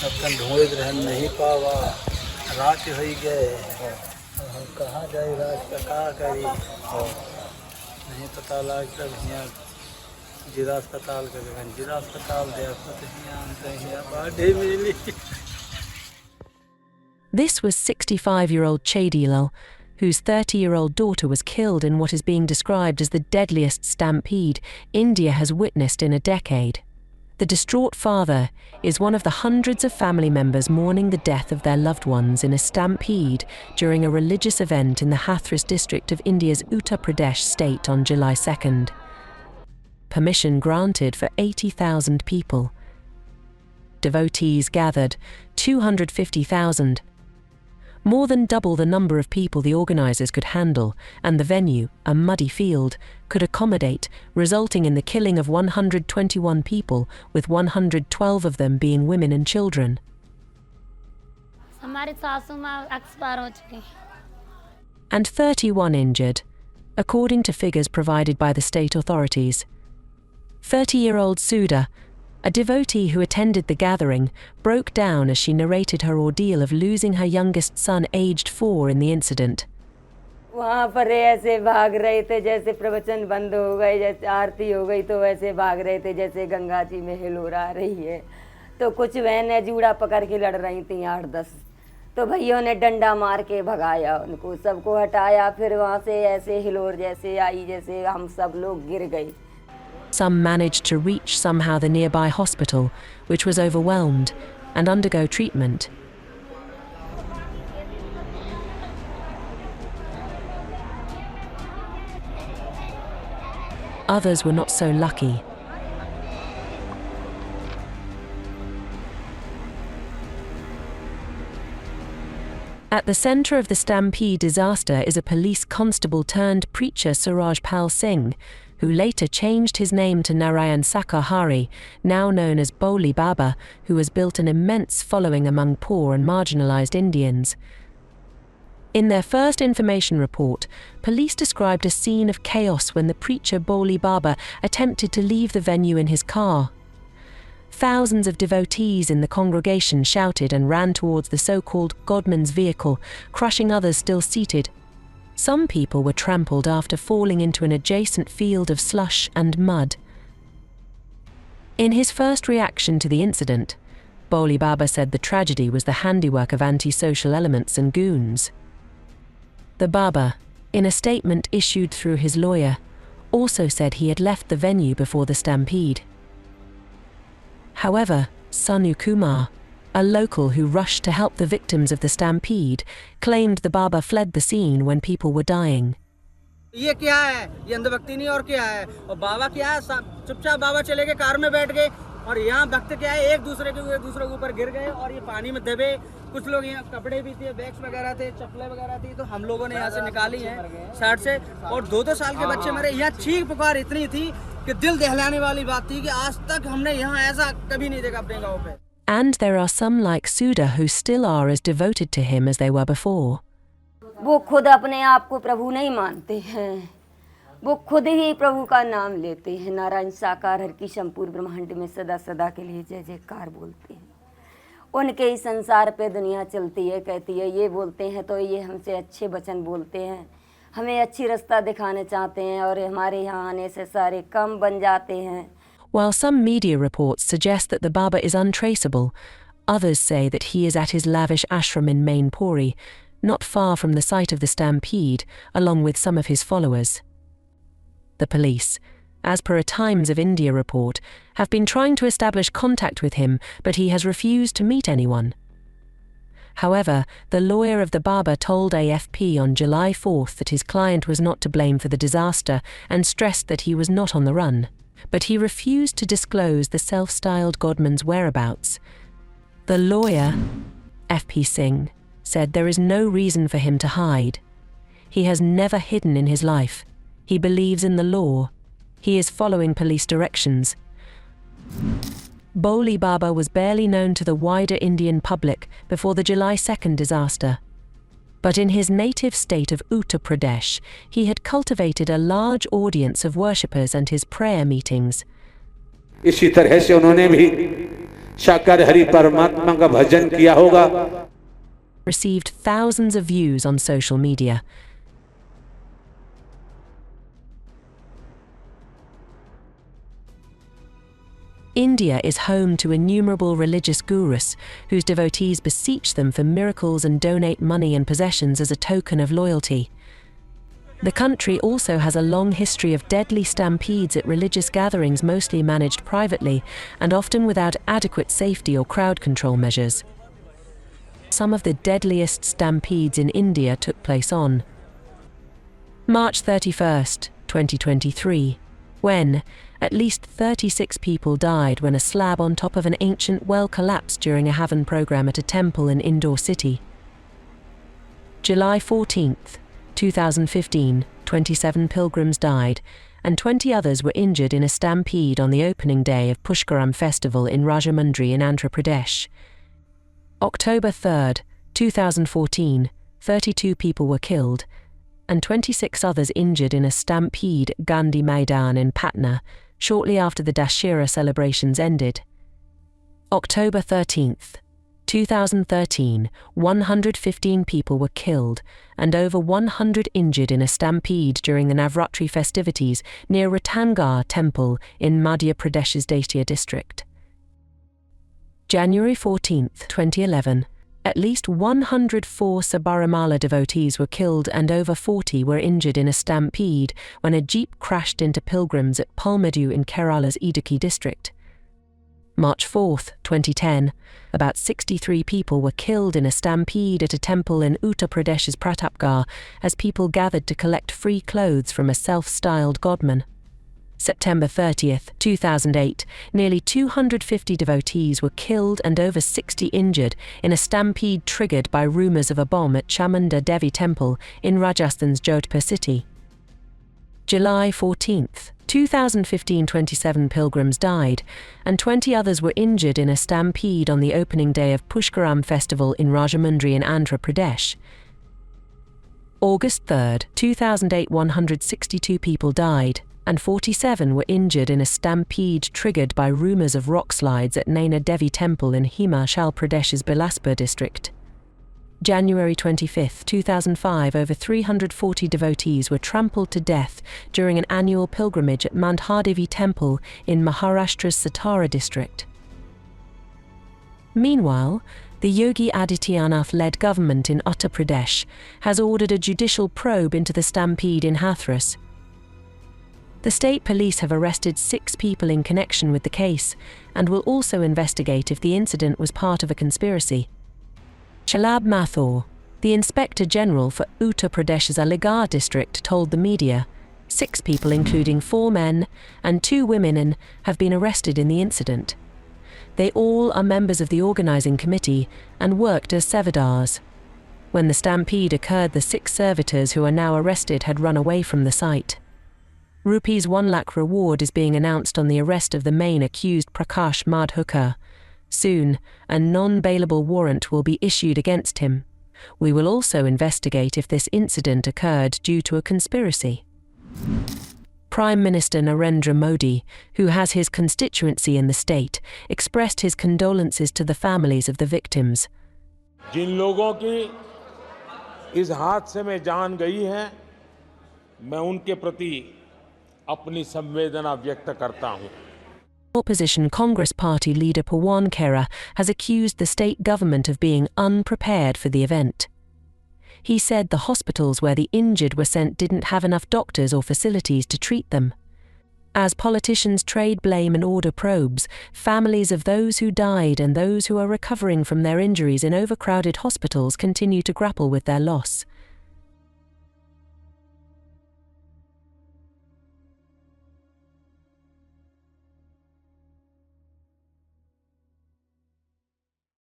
अपन ढूंढ रहन नहीं पावा, रात हो गए, हम कहाँ जाए, रात का का करी, नहीं पता लगता यहाँ जिला अस्पताल के जगह जिला अस्पताल दे बाढ़े मिली. This was 65-year-old Chadilal, whose 30-year-old daughter was killed in what is being described as the deadliest stampede India has witnessed in a decade. The distraught father is one of the hundreds of family members mourning the death of their loved ones in a stampede during a religious event in the Hathras district of India's Uttar Pradesh state on July 2nd. Permission granted for 80,000 people. Devotees gathered 250,000. More than double the number of people the organisers could handle, and the venue, a muddy field, could accommodate, resulting in the killing of 121 people, with 112 of them being women and children. And 31 injured, according to figures provided by the state authorities. 30-year-old Sudha, a devotee who attended the gathering, broke down as she narrated her ordeal of losing her youngest son aged 4 in the incident. वहाँ पर ऐसे भाग रहे थे जैसे प्रवचन बंद हो गए, जैसे आरती हो गई तो वैसे भाग रहे थे जैसे गंगा जी में हिलोर आ रही है. तो कुछ बहनें जूड़ा पकड़ के लड़ रही थी 8-10, तो भैयों ने डंडा मार के भगाया उनको, सबको हटाया. फिर वहाँ से ऐसे हिलोर जैसे आई जैसे हम सब लोग गिर गए. Some managed to reach somehow the nearby hospital, which was overwhelmed, and undergo treatment. Others were not so lucky. At the centre of the stampede disaster is a police constable-turned-preacher Suraj Pal Singh, who later changed his name to Narayan Sakar Hari, now known as Bhole Baba, who has built an immense following among poor and marginalised Indians. In their first information report, police described a scene of chaos when the preacher Bhole Baba attempted to leave the venue in his car. Thousands of devotees in the congregation shouted and ran towards the so-called Godman's vehicle, crushing others still seated. Some people were trampled after falling into an adjacent field of slush and mud. In his first reaction to the incident, Bhole Baba said the tragedy was the handiwork of anti-social elements and goons. The Baba, in a statement issued through his lawyer, also said he had left the venue before the stampede. However, Sanu Kumar, a local who rushed to help the victims of the stampede, claimed the Baba fled the scene when people were dying. ये क्या है? ये अंधभक्ति नहीं और क्या है? और बाबा क्या है? चुपचाप बाबा चले गए, कार में बैठ गए, और यहाँ भक्त क्या है? एक दूसरे के ऊपर गिर गए और ये पानी में दबे. कुछ लोग यहाँ कपड़े भी थे, बैग्स वगैरह थे, चप्पलें वगैरह थी, तो हम लोगों ने यहाँ से निकाली हैं साइड से. और 2-2 साल के बच्चे मरे. यहाँ चीख पुकार इतनी थी कि दिल दहलाने वाली बात थी कि आज तक हमने यहाँ ऐसा कभी नहीं देखा अपने गाँव पे. And there are some like Sudha who still are as devoted to him as they were before. वो खुद अपने आप को प्रभु नहीं मानते हैं, वो खुद ही प्रभु का नाम लेते हैं. नारायण साकार हरि की संपूर्ण ब्रह्मांड में सदा सदा के लिए जय जयकार बोलते हैं. उनके ही संसार पे दुनिया चलती है, कहती है. ये बोलते हैं तो ये हमसे अच्छे वचन बोलते हैं, हमें अच्छी रास्ता दिखाने चाहते हैं, और हमारे यहाँ आने से सारे कम बन जाते हैं. While some media reports suggest that the Baba is untraceable, others say that he is at his lavish ashram in Mainpuri, not far from the site of the stampede, along with some of his followers. The police, as per a Times of India report, have been trying to establish contact with him, but he has refused to meet anyone. However, the lawyer of the Baba told AFP on July 4th that his client was not to blame for the disaster and stressed that he was not on the run. But he refused to disclose the self-styled Godman's whereabouts. The lawyer, FP Singh, said there is no reason for him to hide. He has never hidden in his life. He believes in the law. He is following police directions. Bhole Baba was barely known to the wider Indian public before the July 2nd disaster. But in his native state of Uttar Pradesh, he had cultivated a large audience of worshippers and his prayer meetings. इसी तरह से उन्होंने भी साकर हरि परमात्मा का भजन किया होगा। Received thousands of views on social media. India is home to innumerable religious gurus whose devotees beseech them for miracles and donate money and possessions as a token of loyalty. The country also has a long history of deadly stampedes at religious gatherings, mostly managed privately and often without adequate safety or crowd control measures. Some of the deadliest stampedes in India took place on March 31st, 2023, when at least 36 people died when a slab on top of an ancient well collapsed during a Havan program at a temple in Indore city. July 14th, 2015, 27 pilgrims died and 20 others were injured in a stampede on the opening day of Pushkaram festival in Rajahmundry in Andhra Pradesh. October 3rd, 2014, 32 people were killed and 26 others injured in a stampede Gandhi Maidan in Patna shortly after the Dussehra celebrations ended. October 13th, 2013, 115 people were killed and over 100 injured in a stampede during the Navratri festivities near Ranthambore Temple in Madhya Pradesh's Datia district. January 14th, 2011, at least 104 Sabarimala devotees were killed and over 40 were injured in a stampede when a jeep crashed into pilgrims at Pulmedu in Kerala's Idukki district. March 4th, 2010, about 63 people were killed in a stampede at a temple in Uttar Pradesh's Pratapgarh as people gathered to collect free clothes from a self-styled godman. September 30th, 2008, nearly 250 devotees were killed and over 60 injured in a stampede triggered by rumours of a bomb at Chamunda Devi Temple in Rajasthan's Jodhpur city. July 14th, 2015, 27 pilgrims died and 20 others were injured in a stampede on the opening day of Pushkaram festival in Rajahmundry in Andhra Pradesh. August 3rd, 2008, 162 people died and 47 were injured in a stampede triggered by rumours of rock slides at Naina Devi Temple in Himachal Pradesh's Bilaspur district. January 25, 2005, over 340 devotees were trampled to death during an annual pilgrimage at Mandhadevi Temple in Maharashtra's Satara district. Meanwhile, the Yogi Adityanath-led government in Uttar Pradesh has ordered a judicial probe into the stampede in Hathras. The state police have arrested 6 people in connection with the case and will also investigate if the incident was part of a conspiracy. Shalabh Mathur, the Inspector General for Uttar Pradesh's Aligarh district, told the media 6 people, including 4 men and 2 women, have been arrested in the incident. They all are members of the organising committee and worked as servitors. When the stampede occurred, the 6 servitors who are now arrested had run away from the site. Rupees 1 lakh reward is being announced on the arrest of the main accused Prakash Madhukar. Soon, a non-bailable warrant will be issued against him. We will also investigate if this incident occurred due to a conspiracy. Prime Minister Narendra Modi, who has his constituency in the state, expressed his condolences to the families of the victims. जिन लोगों की इस हादसे में जान गई है, मैं उनके प्रति अपनी संवेदना व्यक्त करता हूं. Opposition Congress Party leader Pawan Khera has accused the state government of being unprepared for the event. He said the hospitals where the injured were sent didn't have enough doctors or facilities to treat them. As politicians trade blame and order probes, families of those who died and those who are recovering from their injuries in overcrowded hospitals continue to grapple with their loss.